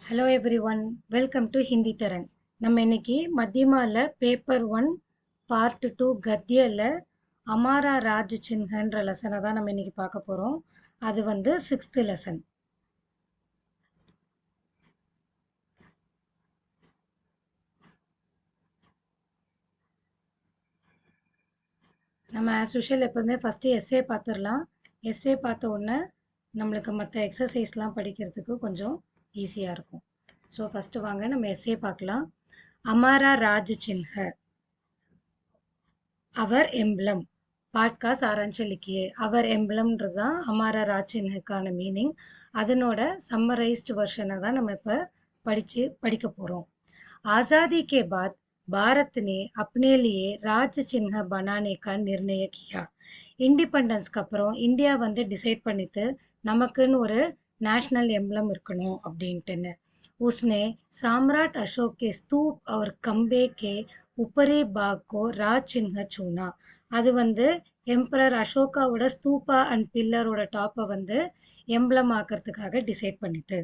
Hello everyone, welcome to Hindi தரன். நம்ம இன்னைக்கு மத்தியமால பேப்பர் 1 பார்ட் 2 கத்தியல அமாரா ராஜ் சின்ஹன்ற லெசனை தான் நம்ம இன்னைக்கு பார்க்க போறோம். அது வந்து 6th லெசன். நம்ம ஆஸ் யூஷுவல் எப்போதுமே ஃபஸ்ட்டு எஸ்ஏ பார்த்துடலாம். எஸ்ஏ பார்த்த உடனே நம்மளுக்கு மற்ற எக்ஸசைஸ்லாம் படிக்கிறதுக்கு கொஞ்சம் ஈஸியாக இருக்கும். ஸோ ஃபஸ்ட்டு வாங்க நம்ம எஸ்ஏ பார்க்கலாம். அமாரா ராஜ் சின்ஹ அவர் எம்ப்ளம் பாட் சாராம்சம் लिखिए. அவர் எம்ப்ளம்ன்றது தான் அமாரா ராஜ் சின்ஹுக்கான மீனிங். அதனோட சம்மரைஸ்டு வெர்ஷனை தான் நம்ம இப்போ படிக்க போகிறோம். आज़ादी के बाद भारत ने अपने लिए राज्य चिन्ह बनाने का निर्णय किया. இண்டிபெண்டன்ஸ்க்கு அப்புறம் இந்தியா வந்து டிசைட் பண்ணிட்டு நமக்குன்னு ஒரு நேஷனல் எம்ப்ளம் இருக்கணும் அப்படின்ட்டுன்னு. उसने सम्राट अशोक के स्तूप और खंबे के ऊपरी भाग को राज चिन्ह चुना. அது வந்து எம்பரர் அசோகாவோட ஸ்தூபா அண்ட் பில்லரோட டாப்பை வந்து எம்ப்ளம் ஆக்கிறதுக்காக டிசைட் பண்ணிட்டு.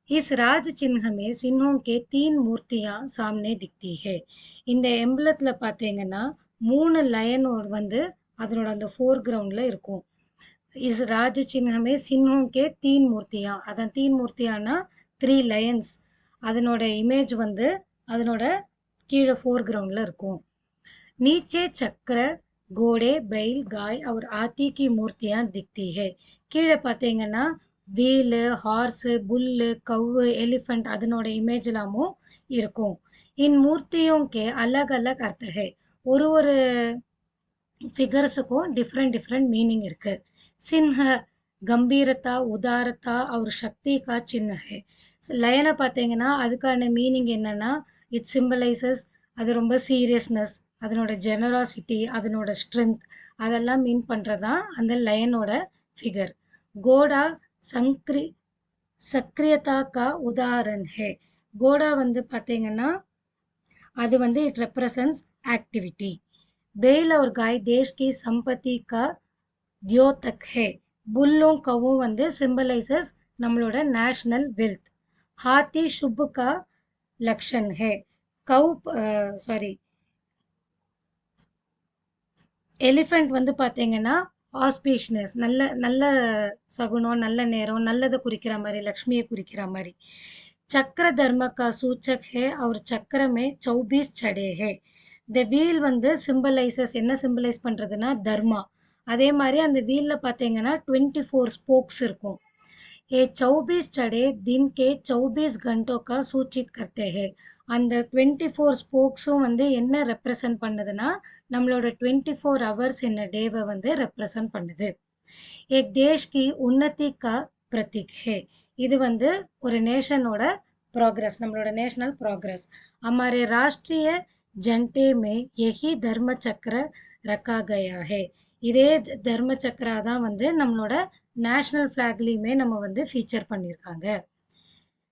इस राज चिन्ह में सिन्हों के 3 मूर्तियां सामने दिखती है. இந்த எம்பளத்தில் பார்த்தீங்கன்னா 3 லயன் வந்து அதனோட அந்த ஃபோர் கிரவுண்டில் இருக்கும். இஸ் ராஜ சின்ஹமே சின்ஹோं के 3 மூர்த்தியாं, அதான் 3 மூர்த்தியானா 3 லயன்ஸ். அதனோட இமேஜ் வந்து அதனோட கீழே ஃபோர் கிரவுண்டில் இருக்கும். नीचे चक्र, घोड़े, बैल, गाय और हाथी की मूर्तियां दिखती है. கீழே பார்த்தீங்கன்னா வீலு, ஹார்ஸு, புல்லு, கவ்வு, எலிஃபண்ட் அதனோட இமேஜ் எல்லாமும் இருக்கும். இன் மூர்த்தியோं के अलग अलग अर्थ है. ஒரு ஒரு ஃபிகர்ஸுக்கும் டிஃப்ரெண்ட் மீனிங் இருக்கு. சின்ஹ கம்பீரதா, உதாரதா और शक्ति का चिन्ह है. லயனை பார்த்தீங்கன்னா அதுக்கான மீனிங் என்னன்னா இட் சிம்பலைசஸ், அது ரொம்ப சீரியஸ்னஸ், அதனோட ஜெனராசிட்டி, அதனோட ஸ்ட்ரென்த் அதெல்லாம் மீன் பண்ணுறதா அந்த லயனோட ஃபிகர். கோடா சங்க்ரி சக்ரியதா கா உதாரண் ஹே. கோடா வந்து பார்த்தீங்கன்னா அது வந்து இட் ரெப்ரசன்ஸ் ஆக்டிவிட்டி. बैल और गाय देश की संपत्ति का द्योतक है. புல்லும் கவும் வந்து சிம்பலைசஸ் நம்மளோட நேஷனல் வெல்த். हाथी शुभ का लक्षण है. கவு சாரி எலிஃபண்ட் வந்து பார்த்தீங்கன்னா ஆஸ்பீஷ்னஸ், நல்ல நல்ல சகுனம், நல்ல நேரம், நல்லதை குறிக்கிற மாதிரி, லக்ஷ்மியை குறிக்கிற மாதிரி. சக்கர தர்ம கா சூச்சக் ஹே அவர் சக்கரமே 24 சடே ஹே. இந்த வீல் வந்து சிம்பலைசஸ் என்ன சிம்பலைஸ் பண்ணுறதுன்னா தர்மா. அதே மாதிரி அந்த வீலில் பார்த்தீங்கன்னா 24 ஸ்போக்ஸ் இருக்கும். ये 24 चढ़े दिन के 24 घंटों का सूचित करते हैं. அந்த 24 ஸ்போக்ஸும் வந்து என்ன ரெப்ரசன்ட் பண்ணுதுன்னா நம்மளோட 24 ஹவர்ஸ் என்ன டேவை வந்து ரெப்ரசன்ட் பண்ணுது. एक देश की उन्नति का प्रतीक है. இது வந்து ஒரு நேஷனோட ப்ராக்ரஸ், நம்மளோட நேஷனல் ப்ராக்ரஸ். हमारे राष्ट्रीय झंडे में यही धर्म चक्र रखा गया है. இதே தர்ம சக்கரா தான் வந்து நம்மளோட நேஷனல் ஃப்ளாக்லேயுமே நம்ம வந்து ஃபீச்சர் பண்ணியிருக்காங்க.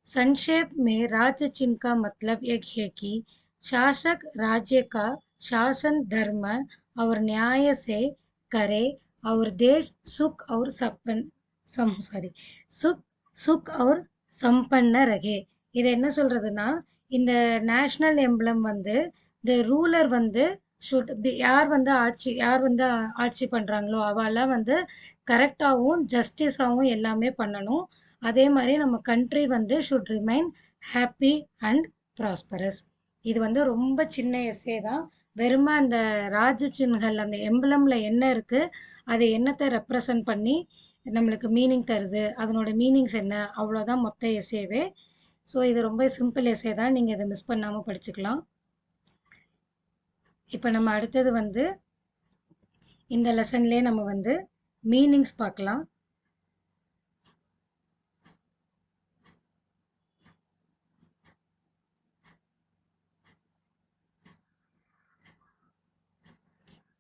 संक्षेप में राज्य चिन्ह का मतलब एक है कि शासक राज्य का शासन धर्म और न्याय से करे और देश सुख और सुख और संपन्न रहे. இது என்ன சொல்றதுன்னா இந்த நேஷனல் எம்ப்ளம் வந்து இந்த ரூலர் வந்து யார் வந்து ஆட்சி பண்றாங்களோ அவெல்லாம் வந்து கரெக்டாகவும் ஜஸ்டிஸாகவும் எல்லாமே பண்ணணும். அதே மாதிரி நம்ம கண்ட்ரி வந்து should remain happy and prosperous. இது வந்து ரொம்ப சின்ன எஸ்ஸே தான். வெறுமை அந்த ராஜ சின்ஹல் அந்த எம்பளம்ல என்ன இருக்கு, அது என்னத்தை ரெப்ரசன்ட் பண்ணி நம்மளுக்கு மீனிங் தருது, அதனோட மீனிங்ஸ் என்ன, அவ்வளோதான் மொத்த எஸ்ஸேவே. ஸோ இது ரொம்ப சிம்பிள் எஸ்ஸே தான், நீங்கள் இதை மிஸ் பண்ணாமல் படிச்சுக்கலாம். இப்போ நம்ம அடுத்தது வந்து இந்த லெசன்லேயே நம்ம வந்து மீனிங்ஸ் பார்க்கலாம்.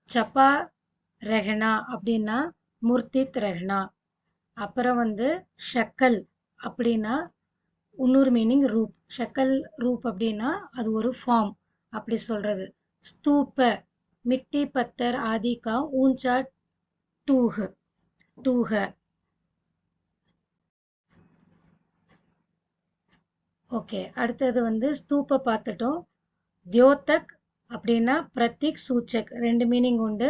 சப்பா ரெஹனா அப்படின்னா முர்த்தித் ரெஹனா. அப்புறம் வந்து ஷக்கல் அப்படின்னா இன்னொரு மீனிங் ரூப். ஷக்கல் ரூப் அப்படின்னா அது ஒரு ஃபார்ம் அப்படி சொல்றது. ஸ்தூப்ப மிட்டி பத்தர் ஆதி கா ஊஞ்சா டூஹ் டூஹ. ஓகே, அடுத்தது வந்து ஸ்தூப்ப பார்த்துட்டோம். தியோதக் அப்படின்னா பிரத்திக் சூச்சக், ரெண்டு மீனிங் உண்டு.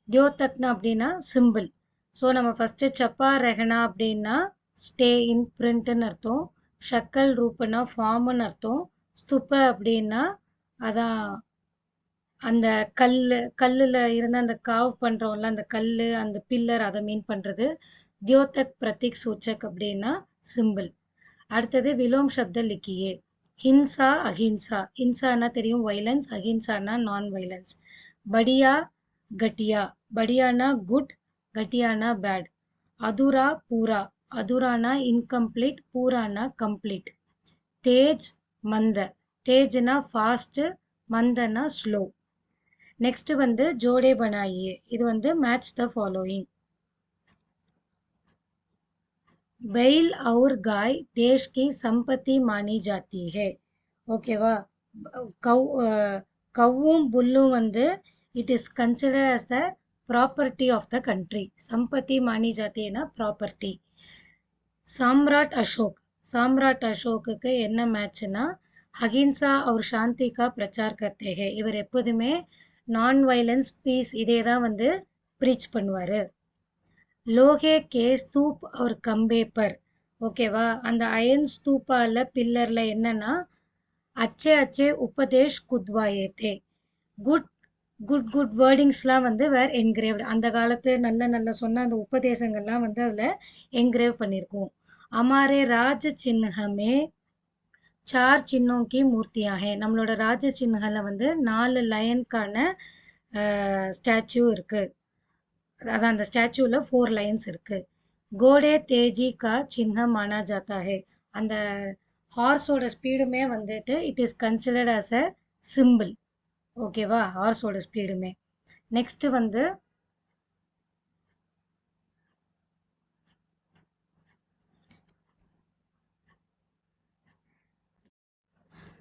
தியோதக்னா அப்படின்னா சிம்பிள். ஸோ நம்ம ஃபஸ்ட்டு சப்பா ரெஹனா அப்படின்னா ஸ்டே இன் பிரிண்ட்னு அர்த்தம். ஷக்கல் ரூபனா ஃபார்ம்னு அர்த்தம். ஸ்துப்ப அப்படின்னா அதான் அந்த கல்லுல இருந்து அந்த காவ் பண்றோம்ல, அந்த கல்லு அந்த பில்லர் அதை மீன் பண்றது. தியோதக் பிரத்திக் சூச்சக் அப்படின்னா சிம்பிள். அடுத்தது விலோம் சப்த லிக்கியே. ஹிம்சா அஹிம்சா. ஹிம்சானா தெரியும் வைலன்ஸ், அஹிம்சானா நான் வைலன்ஸ். படியா கட்டியா. படியானா குட், கட்டியானா பேட். அதுரா பூரா. அதுரானா இன்கம்ப்ளீட், பூரானா கம்ப்ளீட். தேஜ் மந்த. தேஜ்னா ஃபாஸ்ட், மந்தனா ஸ்லோ. நெக்ஸ்ட் வந்து ஜோடே பனாயியே. இது வந்து மேட்ச் த ஃபாலோயிங். बैल और गाय देश की संपत्ति मानी जाती है. ஓகேவா? கவ் கவ்வும் புல்லும் வந்து it is consider as the property of the country. சம்பத்தி மானி ஜாத்தினா ப்ராப்பர்ட்டி. சாம்ராட் அசோக். சாம்ராட் அசோக்குக்கு என்ன மேட்ச்னா அஹிம்சா और शांति का प्रचार करते हैं. இவர் எப்போதுமே நான் வைலன்ஸ் பீஸ் இதே தான் வந்து ப்ரீச் பண்ணுவார். லோகே கே ஸ்தூப் और கம்பே பர். ஓகேவா? அந்த அயன் ஸ்தூப்பால பில்லர்ல என்னன்னா அச்சே அச்சே உபதேஷ் குத்வாயே தே. குட் குட் குட் வேர்டிங்ஸ்லாம் வந்து வேர் என்கிரேவ்டு. அந்த காலத்து நல்ல நல்ல சொன்ன அந்த உபதேசங்கள்லாம் வந்து அதில் என்கிரேவ் பண்ணியிருக்கோம். அமாரே ராஜ சின்ஹமே சார் சின்னோं की மூர்த்தியா ஹே. நம்மளோட ராஜ சின்ஹல வந்து 4 லயனுக்கான ஸ்டாச்சு இருக்கு. அதான் அந்த ஸ்டாச்சுவில் 4 லைன்ஸ் இருக்கு. கோடே தேஜி கா சின்னம் மானா ஜாத்தா ஹே. அந்த ஹார்ஸோட ஸ்பீடுமே வந்துட்டு it is considered as a simple. ஓகேவா? ஹார்ஸோட ஸ்பீடுமே. நெக்ஸ்ட் வந்து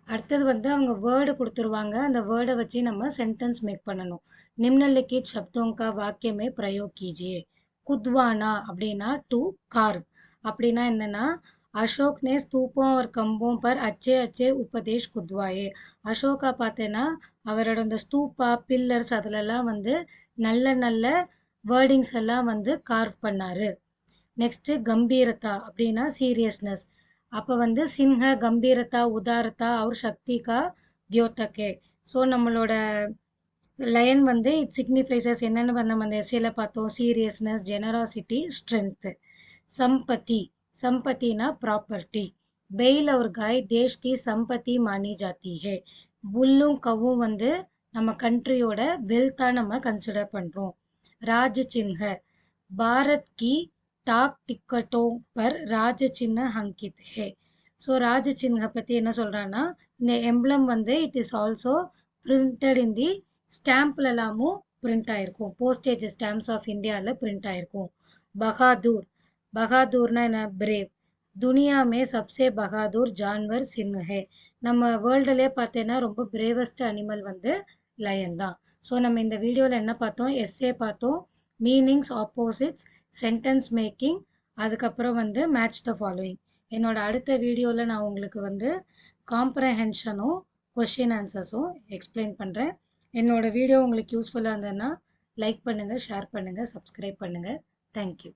அடுத்தது வந்து அவங்க வேர்டு கொடுத்துருவாங்க. அந்த வேர்டை வச்சு நம்ம சென்டென்ஸ் மேக் பண்ணணும். நிம்னலிखित शब्दों का वाक्य में प्रयोग कीजिए. कुद्वाना அப்படின்னா டு கார்வ். அப்படின்னா என்னன்னா அசோக் நே ஸ்தூபோं और கம்போं पर अच्छे अच्छे उपदेश कुद्वाए. அசோகா பார்த்தேன்னா அவரோட அந்த ஸ்தூப்பா பில்லர்ஸ் அதுலலாம் வந்து நல்ல நல்ல வேர்டிங்ஸ் எல்லாம் வந்து கார்வ் பண்ணாரு. நெக்ஸ்ட் கம்பீரதா அப்படின்னா சீரியஸ்னஸ். அப்போ வந்து சின்ஹ கம்பீரதா உதாரதா அவர் சக்திகா தியோத்தகே. ஸோ நம்மளோட லயன் வந்து இட் சிக்னிஃபைசஸ் என்னென்னு நம்ம அந்த எஸ்ஏல பார்த்தோம். Seriousness, generosity, strength. சம்பத்தி. சம்பத்தினா ப்ராப்பர்ட்டி. பெயில் और गाय देश की संपत्ति मानी जाती है. புல்லும் கவ்வும் வந்து நம்ம கண்ட்ரியோட வெல்த்தா நம்ம கன்சிடர் பண்றோம். ராஜ சின்ஹ. பாரத் கி டாக் டிக்கெட்டோं पर ராஜ சின்ன அங்கித் ஹே. ஸோ ராஜ சின்ஹ பற்றி என்ன சொல்கிறான்னா இந்த எம்ப்ளம் வந்து it is also printed in the ஸ்டாம்ப்லலாமும் பிரிண்ட் ஆயிருக்கும். போஸ்டேஜ் ஸ்டாம்ப்ஸ் ஆஃப் இந்தியாவில் பிரிண்ட் ஆயிருக்கும். பகாதூர். பகாதூர்னா என்ன? பிரேவ். துனியா மே சப்சே பகாதூர் ஜான்வர் சின்ஹ ஹே. நம்ம வேர்ல்டுலே பார்த்தேன்னா ரொம்ப பிரேவஸ்ட் அனிமல் வந்து லயன் தான். ஸோ நம்ம இந்த வீடியோவில் என்ன பார்த்தோம்? எஸ்ஏ பார்த்தோம், மீனிங்ஸ், ஆப்போசிட்ஸ், சென்டென்ஸ் மேக்கிங், அதுக்கப்புறம் வந்து மேட்ச் த ஃபாலோயிங். என்னோட அடுத்த வீடியோவில் நான் உங்களுக்கு வந்து காம்ப்ரஹென்ஷனும் கொஸ்டின் ஆன்சர்ஸும் எக்ஸ்பிளைன் பண்ணுறேன். என்னோட வீடியோ உங்களுக்கு யூஸ்ஃபுல்லாக இருந்ததுன்னா லைக் பண்ணுங்கள், ஷேர் பண்ணுங்கள், சப்ஸ்கிரைப் பண்ணுங்கள். தேங்க்யூ.